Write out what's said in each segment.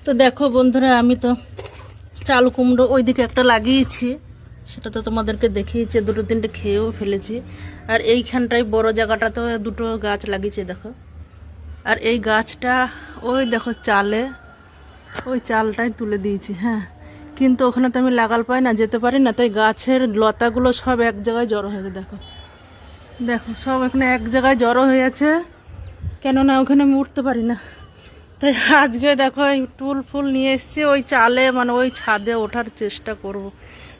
তো দেখো বন্ধুরা, আমি তো চাল কুমড়ো ওইদিকে একটা লাগিয়েছি, সেটা তো তোমাদেরকে দেখিয়েছি, দুটো তিনটে খেয়েও ফেলেছি। আর এইখানটায় বড় জায়গাটাতে দুটো গাছ লাগিয়েছে দেখো। আর এই গাছটা ওই দেখো চালে, ওই চালটাই তুলে দিয়েছি। হ্যাঁ, কিন্তু ওখানে তো আমি লাগাল পাই না, যেতে পারি না, তাই গাছের লতাগুলো সব এক জায়গায় জড়ো হয়ে গেছে। দেখো দেখো সব এখানে এক জায়গায় জড়ো হয়ে আছে, কেননা ওখানে আমি উঠতে পারি না। তাই আজকে দেখো এই টুল ফুল নিয়ে এসছি, ওই চালে মানে ওই ছাদে ওঠার চেষ্টা করব।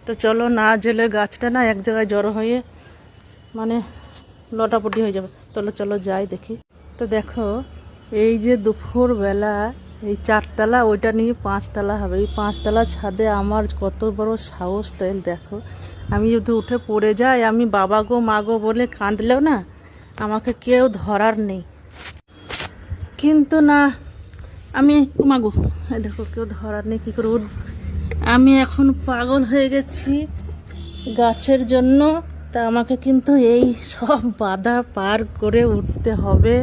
তো চলো, না জেলে গাছটা না এক জায়গায় জড়ো হয়ে মানে লটাপটি হয়ে যাবে। চলো চলো যাই দেখি। তো দেখো, এই যে দুপুরবেলা এই 4তলা, ওইটা নিয়ে 5তলা হবে। এই 5তলা ছাদে আমার কত বড় সাহস, তাই দেখো। আমি যদি উঠে পড়ে যাই, আমি বাবা গো মা গো বলে কাঁদলেও না আমাকে কেউ ধরার নেই। কিন্তু না, আমি মাগো, দেখো কেউ ধরার নেই, কী করে উঠ। আমি এখন পাগল হয়ে গেছি গাছের জন্য। তা আমাকে কিন্তু এই সব বাধা পার করে উঠতে হবে,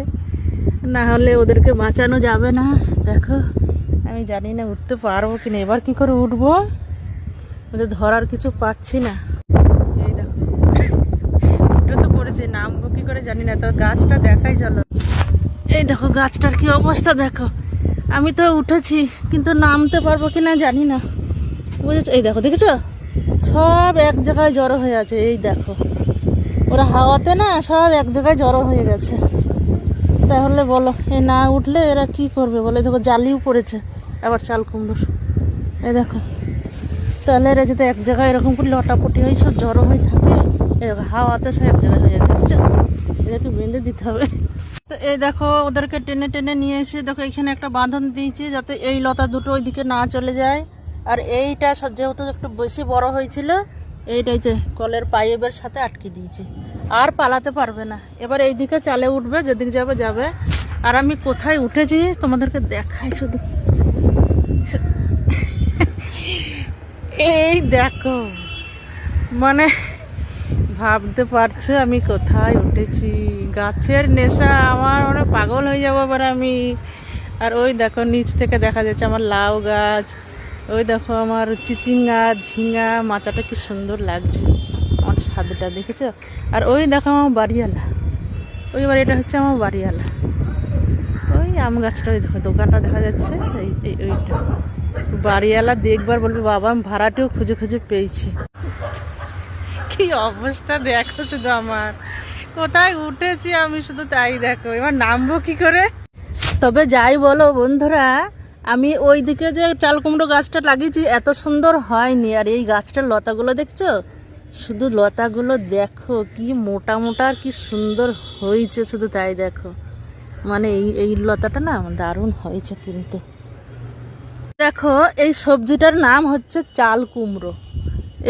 না হলে ওদেরকে বাঁচানো যাবে না। দেখো আমি জানি না উঠতে পারবো কিনা, এবার কি করে উঠবো, ওদের ধরার কিছু পাচ্ছি না। এই দেখো উঠে তো পড়েছে, নামবো কি করে জানি না। তো গাছটা দেখাই চলো। এই দেখো গাছটার কি অবস্থা দেখো। আমি তো উঠেছি, কিন্তু নামতে পারবো কিনা জানি না, বুঝেছো? এই দেখো, দেখেছো সব এক জায়গায় জড়ো হয়ে আছে। এই দেখো ওরা হাওয়াতে না সব এক জায়গায় জড়ো হয়ে গেছে। তাহলে বলো, এ না উঠলে এরা কি করবে বলে? দেখো জালিও পড়েছে আবার চাল কুমড়োর। এই দেখো, তাহলে এরা যদি এক জায়গায় এরকম করে লটাপটি হয়ে সব জড়ো হয়ে থাকে, এই দেখো হাওয়াতে সব এক জায়গায় হয়ে যাবে, বুঝছো? এদেরকে বেঁধে দিতে হবে। তো এই দেখো ওদেরকে টেনে টেনে নিয়ে এসে দেখো এখানে একটা বাঁধন দিয়েছি, যাতে এই লতা দুটো ওইদিকে না চলে যায়। আর এইটা যেহেতু একটু বেশি বড় হয়েছিল, এইটাই যে কলের পাইপের সাথে আটকে দিয়েছি, আর পালাতে পারবে না। এবার এইদিকে চালে উঠবে, যেদিকে যাবে যাবে। আর আমি কোথায় উঠেছি তোমাদেরকে দেখাই শুধু। এই দেখো, মানে ভাবতে পারছো আমি কোথায় উঠেছি? গাছের নেশা আমার, মানে পাগল হয়ে যাবো এবার আমি। আর ওই দেখো নিচ থেকে দেখা যাচ্ছে আমার লাউ গাছ, ওই দেখো আমার চিচিঙ্গা ঝিঙ্গা মাচাটা কি সুন্দর লাগছে, আমার ছাদটা দেখেছো? আর ওই দেখো আমার বাড়িওয়ালা, ওই বাড়িটা হচ্ছে আমার বাড়িওয়ালা। ওই আম গাছটা, ওই দেখো দোকানটা দেখা যাচ্ছে, ওইটা বাড়িওয়ালা। দেখবার বলবে বাবা আমি ভাড়াটিও খুঁজে খুঁজে পেয়েছি। কি অবস্থা দেখো শুধু আমার, কোথায় উঠেছি আমি শুধু তাই দেখো। এবার নামবো কি করে? তবে যাই বলো বন্ধুরা, আমি ওই দিকে যে চাল কুমড়ো গাছটা লাগিয়েছি এত সুন্দর হয়নি। আর এই গাছটার লতাগুলো দেখছো, শুধু লতাগুলো দেখো কি মোটা মোটা আর কি সুন্দর হয়েছে, শুধু তাই দেখো। মানে এই লতাটা না দারুণ হয়েছে কিন্তু। দেখো এই সবজিটার নাম হচ্ছে চাল কুমড়ো,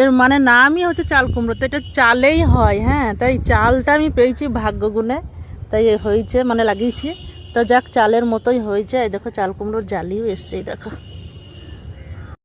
এর মানে নামই হচ্ছে চাল কুমড়ো। তো এটা চালেই হয়, হ্যাঁ, তাই চালটা আমি পেয়েছি ভাগ্য গুণে, তাই হয়েছে, মানে লাগিয়েছি। তো যাক, চালের মতোই হয়েছে। এই দেখো চাল কুমড়োর জালিও এসছে, এই দেখো।